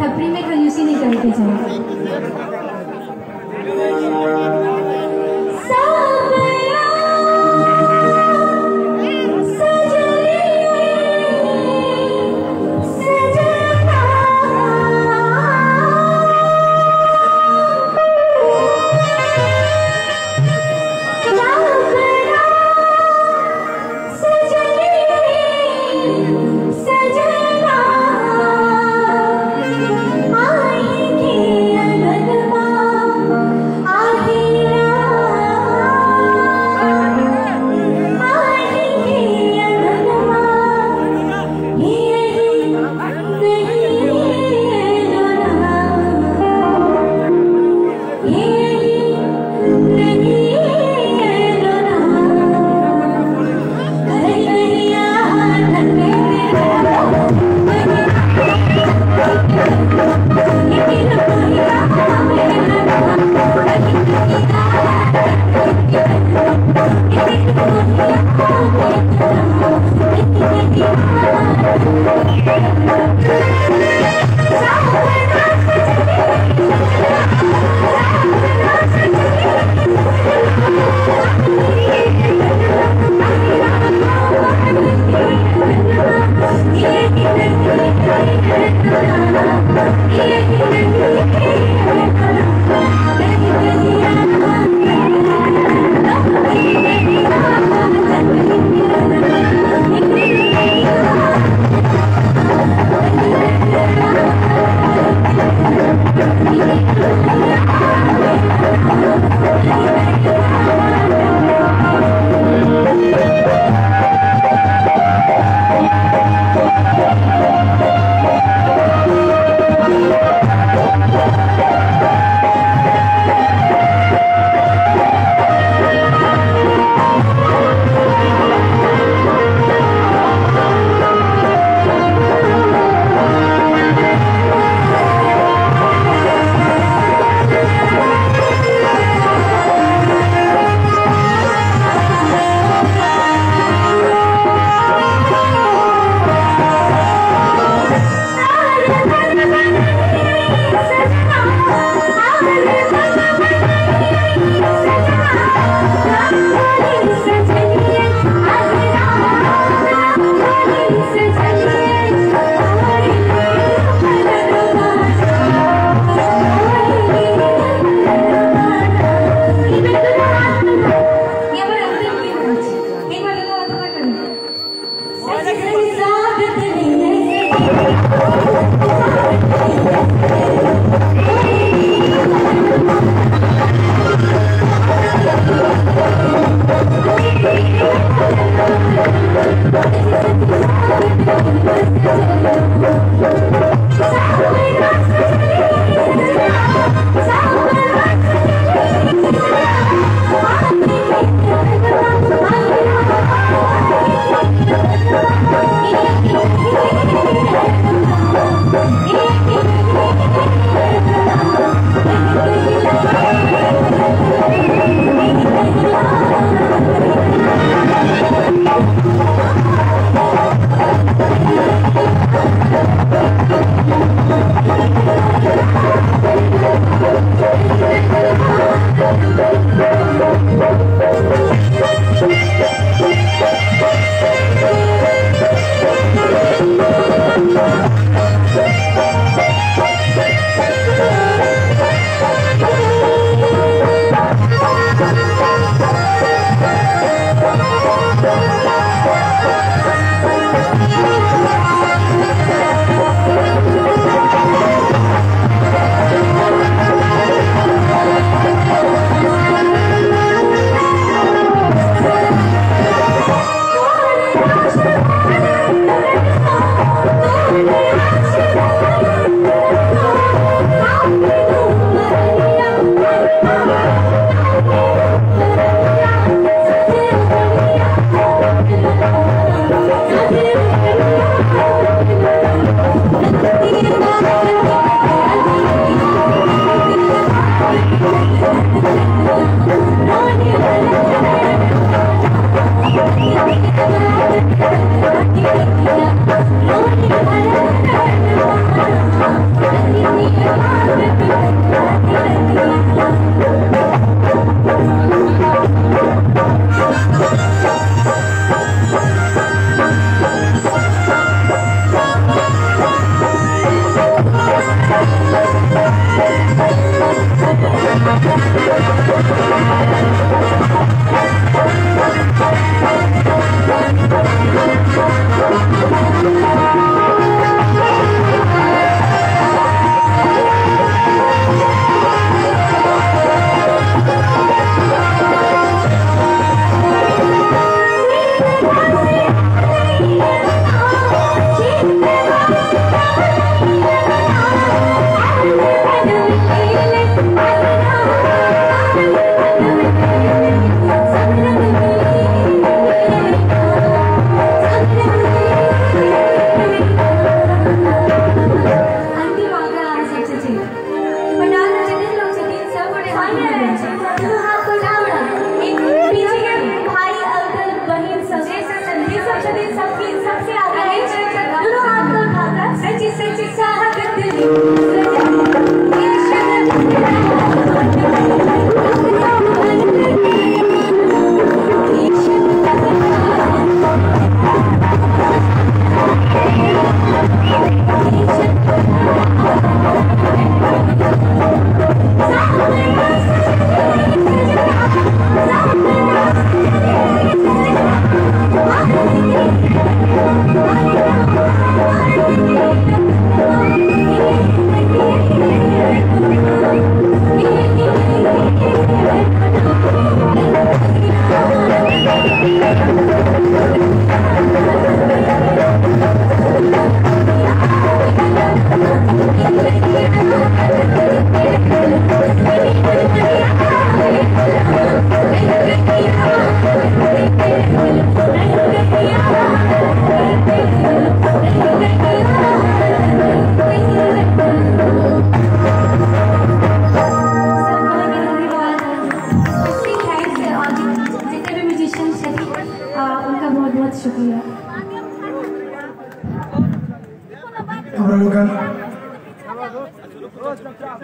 थपड़ी में कंजूसी नहीं करके चाहिए।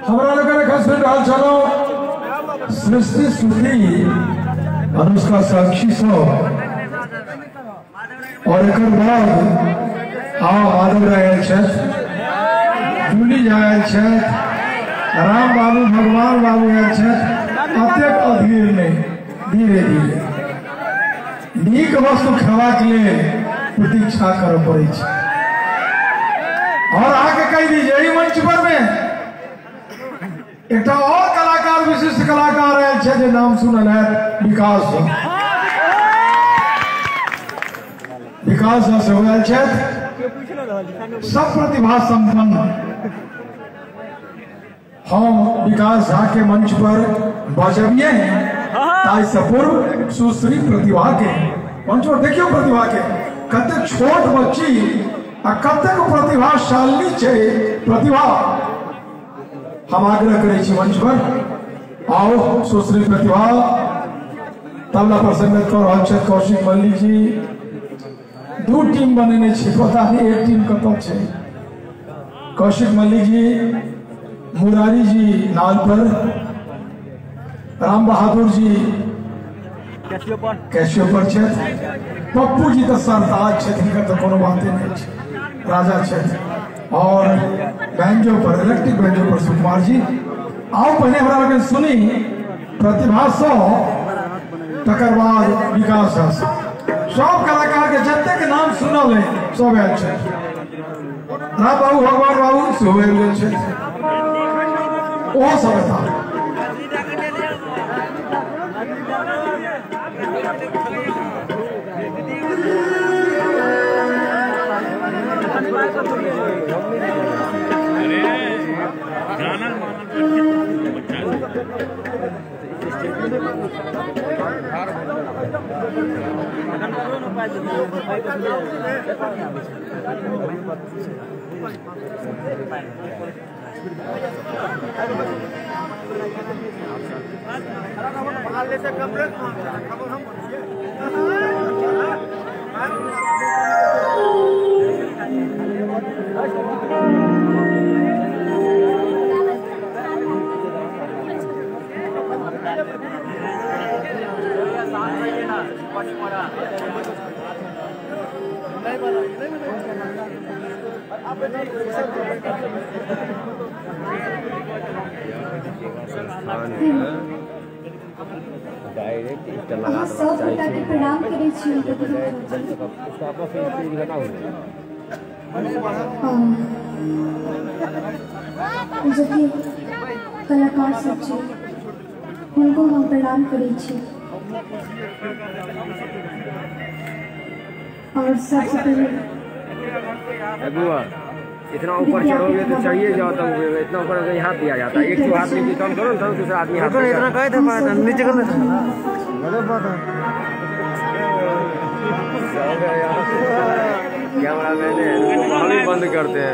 हमारा लोग हस्बैंड हाल चलो सृष्टि सुधी अनुष्का साक्षी सो और एक बाद माधव राय जूली जाए राम बाबू भगवान बाबू अत्यक अधीर में धीरे धीरे नीक वस्तु खेवा के लिए प्रतीक्षा कर पड़े और आगे कह दीजिए मंच पर में एक और कलाकार विशिष्ट कलाकार है जे नाम सुनल है विकास से हुए सब प्रतिभा संपन्न हम विकास झा के मंच पर बजबिए हैं से पूर्व सुश्री प्रतिभा के मंच पर देखियो प्रतिभा के कते छोट बच्ची कते प्रतिभाशाली छे प्रतिभा हम आग्रह करे मंच पर आओ सुश्री प्रतिभा तबला पर संगत कर रहल छै कौशिक मल्लिक जी दो टीम बनेने छी पता नहीं एक टीम कतौ छै कौशिक मल्लिक जी मुरारी जी नाल पर राम बहादुर जी कैशियो पर छै पप्पू जी तो सरताज छथिन तो कोनो बाते नहीं छै राजा छै और बैंजो पर इलेक्ट्रिक बैंजो पर सुकुमार जी आओ पहले हमरा लगे सुनी प्रतिभा सो तकर बाद विकास सब कलाकार के जत्ते के नाम सुनल है सब आयल छै राम बाबू भगवान बाबू सेहो आयल छै ओ सब था डायरेक्ट अहाँ सब गोटाके प्रणाम करै छी। जते कलाकार सब छै हुनको हम प्रणाम करै छी। और सबसे पहले इतना ऊपर चढ़ोगे तो चढ़िए जाओ, तब इतना ऊपर कहीं हाथ दिया जाता है। एक तो हाथ नीचे कम करो ना, दूसरा आदमी हाथ इतना कहे थे नीचे करना कैमरा मैंने बंद करते हैं।